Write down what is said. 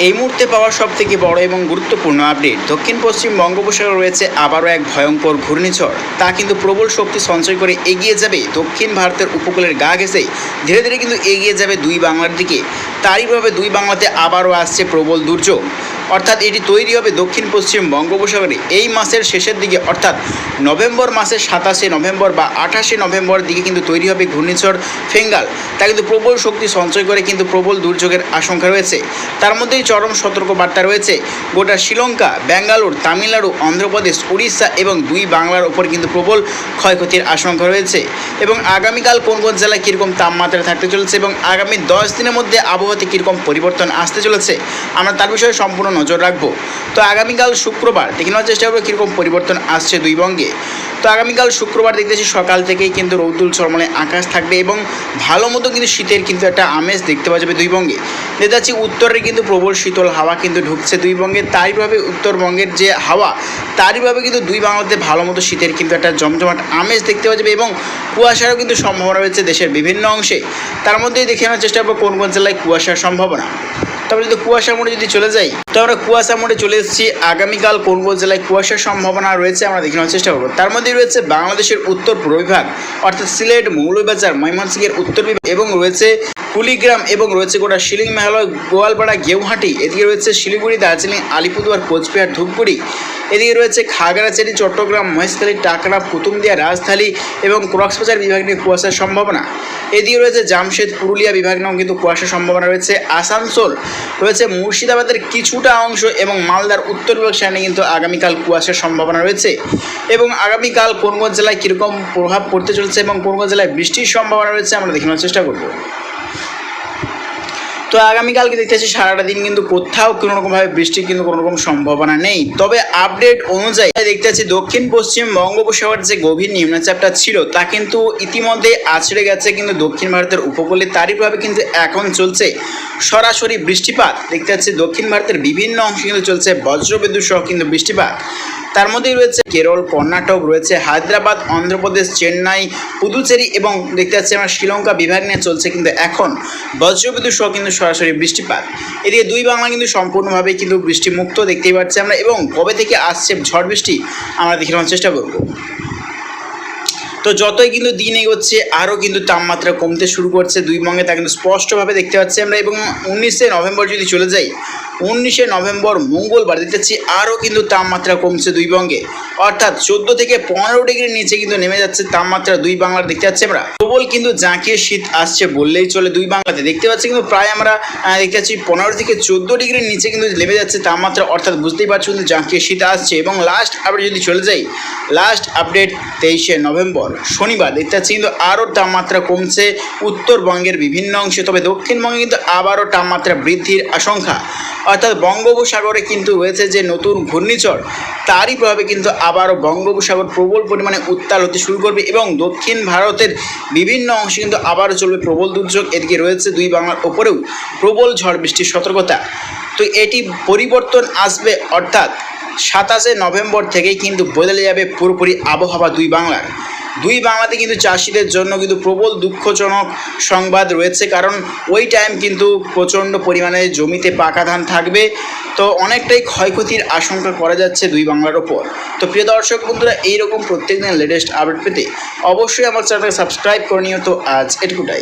এই মুহূর্তে পাওয়া সবথেকে বড় এবং গুরুত্বপূর্ণ আপডেট, দক্ষিণ পশ্চিম বঙ্গোপসাগরে রয়েছে আবারও এক ভয়ঙ্কর ঘূর্ণিঝড়। তা কিন্তু প্রবল শক্তি সঞ্চয় করে এগিয়ে যাবে দক্ষিণ ভারতের উপকূলের গা ঘেঁষে ধীরে ধীরে কিন্তু এগিয়ে যাবে দুই বাংলার দিকে। তারই প্রভাবে দুই বাংলাতে আবারও আসছে প্রবল দুর্যোগ, অর্থাৎ এটি তৈরি হবে দক্ষিণ পশ্চিম বঙ্গোপসাগরে এই মাসের শেষের দিকে, অর্থাৎ নভেম্বর মাসের 27শে নভেম্বর বা 28শে নভেম্বর দিকে কিন্তু তৈরি হবে ঘূর্ণিঝড় ফেঙ্গাল। তা কিন্তু প্রবল শক্তি সঞ্চয় করে কিন্তু প্রবল দুর্যোগের আশঙ্কা রয়েছে। তার মধ্যেই চরম সতর্ক বার্তা রয়েছে গোটা শ্রীলঙ্কা, ব্যাঙ্গালোর, তামিলনাড়ু, অন্ধ্রপ্রদেশ, উড়িষ্যা এবং দুই বাংলার ওপর কিন্তু প্রবল ক্ষয়ক্ষতির আশঙ্কা রয়েছে। এবং আগামীকাল কোন কোন জেলায় কীরকম তাপমাত্রা থাকতে চলেছে এবং আগামী 10 দিনের মধ্যে আবহাওয়াতে কীরকম পরিবর্তন আসতে চলেছে আমরা তার বিষয়ে সম্পূর্ণ নজর রাখবো। তো আগামীকাল শুক্রবার দেখে নেওয়ার চেষ্টা করবো কীরকম পরিবর্তন আসছে দুই বঙ্গে। তো আগামীকাল শুক্রবার দেখতেছি সকাল থেকেই কিন্তু রৌদ্রুল ঝলমলে আকাশ থাকবে এবং ভালো মতো কিন্তু শীতের কিন্তু একটা আমেজ দেখতে পাওয়া যাবে দুই বঙ্গে। দেখতে পাচ্ছি উত্তরে কিন্তু প্রবল শীতল হাওয়া কিন্তু ঢুকছে দুই বঙ্গে, তারইভাবে উত্তরবঙ্গের যে হাওয়া তারইভাবে কিন্তু দুই বাংলাতে ভালো মতো শীতের কিন্তু একটা জমজমাট আমেজ দেখতে পাওয়া যাবে এবং কুয়াশারও কিন্তু সম্ভাবনা রয়েছে দেশের বিভিন্ন অংশে। তার মধ্যেই দেখে নেওয়ার চেষ্টা করবো কোন কোন জেলায় কুয়াশার সম্ভাবনা। তারপরে যদি কুয়াশা মোড়ে যদি চলে যাই, তো আমরা কুয়াশা মোড়ে চলে এসেছি। আগামীকাল কোন কোন জেলায় কুয়াশার সম্ভাবনা রয়েছে আমরা দেখে নেওয়ার চেষ্টা করবো। তার মধ্যেই রয়েছে বাংলাদেশের উত্তর পূর্ব বিভাগ, অর্থাৎ সিলেট, মৌলভীবাজার, ময়মনসিংহের উত্তর বিভাগ এবং রয়েছে কুড়িগ্রাম এবং রয়েছে গোটা শিলিং, মেঘালয়, গোয়ালপাড়া, গেউহাটি। এদিকে রয়েছে শিলিগুড়ি, দার্জিলিং, আলিপুরদুয়ার, কোচবিহার, ধূপগুড়ি। এদিকে রয়েছে খাগড়াছড়ি, চট্টগ্রাম, মহেশখালী, টাকরা, কুতুবদিয়া, রাজধানী এবং কক্সবাজার বিভাগ নিয়ে কুয়াশার সম্ভাবনা। এদিকে রয়েছে জামশেদ, পুরুলিয়া বিভাগ নিয়েও কিন্তু কুয়াশার সম্ভাবনা রয়েছে। আসানসোল রয়েছে, মুর্শিদাবাদের কিছুটা অংশ এবং মালদার উত্তর বিভাগ সেখানে কিন্তু আগামীকাল কুয়াশার সম্ভাবনা রয়েছে। এবং আগামীকাল কোন কোন জেলায় কীরকম প্রভাব পড়তে চলেছে এবং কোন কোন জেলায় বৃষ্টির সম্ভাবনা রয়েছে আমরা দেখে নেওয়ার চেষ্টা করব। তো আগামীকালকে দেখতে পাচ্ছি সারাটা দিন কিন্তু কোথাও কোনো রকমভাবে বৃষ্টির কিন্তু কোনো রকম সম্ভাবনা নেই। তবে আপডেট অনুযায়ী দেখতে পাচ্ছি দক্ষিণ পশ্চিম বঙ্গোপসাগর যে গভীর নিম্নচাপটা ছিল তা কিন্তু ইতিমধ্যে আছড়ে গেছে কিন্তু দক্ষিণ ভারতের উপকূলে। তারই প্রভাবে কিন্তু এখন চলছে সরাসরি বৃষ্টিপাত। দেখতে পাচ্ছি দক্ষিণ ভারতের বিভিন্ন অংশে কিন্তু চলছে বজ্রবিদ্যুৎ সহ কিন্তু বৃষ্টিপাত। তার মধ্যেই রয়েছে কেরল, কর্ণাটক, রয়েছে হায়দ্রাবাদ, অন্ধ্রপ্রদেশ, চেন্নাই, পুদুচেরি এবং দেখতে পাচ্ছি আমরা শ্রীলঙ্কা বিভাগ নিয়ে চলছে কিন্তু এখন বজ্রবিদ্যুৎ সহ কিন্তু সরাসরি বৃষ্টিপাত। এদিকে দুই বাংলা কিন্তু সম্পূর্ণভাবে কিন্তু বৃষ্টিমুক্ত দেখতেই পাচ্ছি আমরা। এবং কবে থেকে আসছে ঝড় বৃষ্টি আমরা দেখে নেওয়ার চেষ্টা করব। তো যতই কিন্তু দিন এগোচ্ছে আরও কিন্তু তাপমাত্রা কমতে শুরু করছে দুই বঙ্গে, তা কিন্তু স্পষ্টভাবে দেখতে পাচ্ছি আমরা। এবং 19শে নভেম্বর যদি চলে যাই, 19শে নভেম্বর মঙ্গলবার দেখতে পাচ্ছি আরও কিন্তু তাপমাত্রা কমছে দুই বঙ্গে, অর্থাৎ 14 থেকে 15 ডিগ্রির নিচে কিন্তু নেমে যাচ্ছে তাপমাত্রা দুই বাংলার দেখতে পাচ্ছি আমরা। প্রবল কিন্তু জাঁকিয়ে শীত আসছে বললেই চলে দুই বাংলাতে। দেখতে পাচ্ছি কিন্তু প্রায় আমরা দেখতে পাচ্ছি 15 থেকে 14 ডিগ্রির নিচে কিন্তু নেমে যাচ্ছে তাপমাত্রা, অর্থাৎ বুঝতেই পারছি কিন্তু জাঁকিয়ে শীত আসছে। এবং লাস্ট আপডেট যদি চলে যাই, লাস্ট আপডেট 23শে নভেম্বর শনিবার দেখতে পাচ্ছি কিন্তু আরও তাপমাত্রা কমছে উত্তরবঙ্গের বিভিন্ন অংশে। তবে দক্ষিণবঙ্গে কিন্তু আবারও তাপমাত্রা বৃদ্ধির আশঙ্কা, অর্থাৎ বঙ্গোপসাগরে কিন্তু রয়েছে যে নতুন ঘূর্ণিঝড় তারই প্রভাবে কিন্তু আবারও বঙ্গোপসাগর প্রবল পরিমাণে উত্তাল হতে শুরু করবে এবং দক্ষিণ ভারতের বিভিন্ন অংশে কিন্তু আবারও চলবে প্রবল দুর্যোগ। এদিকে রয়েছে দুই বাংলার ওপরেও প্রবল ঝড় বৃষ্টির সতর্কতা। তো এটি পরিবর্তন আসবে, অর্থাৎ 27শে নভেম্বর থেকেই কিন্তু বদলে যাবে পুরোপুরি আবহাওয়া দুই বাংলার। দুই বাংলাতে কিন্তু চাষিদের জন্য কিন্তু প্রবল দুঃখজনক সংবাদ রয়েছে, কারণ ওই টাইম কিন্তু প্রচণ্ড পরিমাণে জমিতে পাকা ধান থাকবে। তো অনেকটাই ক্ষয়ক্ষতির আশঙ্কা করা যাচ্ছে দুই বাংলার ওপর। তো প্রিয় দর্শক বন্ধুরা, এইরকম প্রত্যেকদিন লেটেস্ট আপডেট পেতে অবশ্যই আমার চ্যানেলকে সাবস্ক্রাইব করে নিও। তো আজ এটুকুটাই।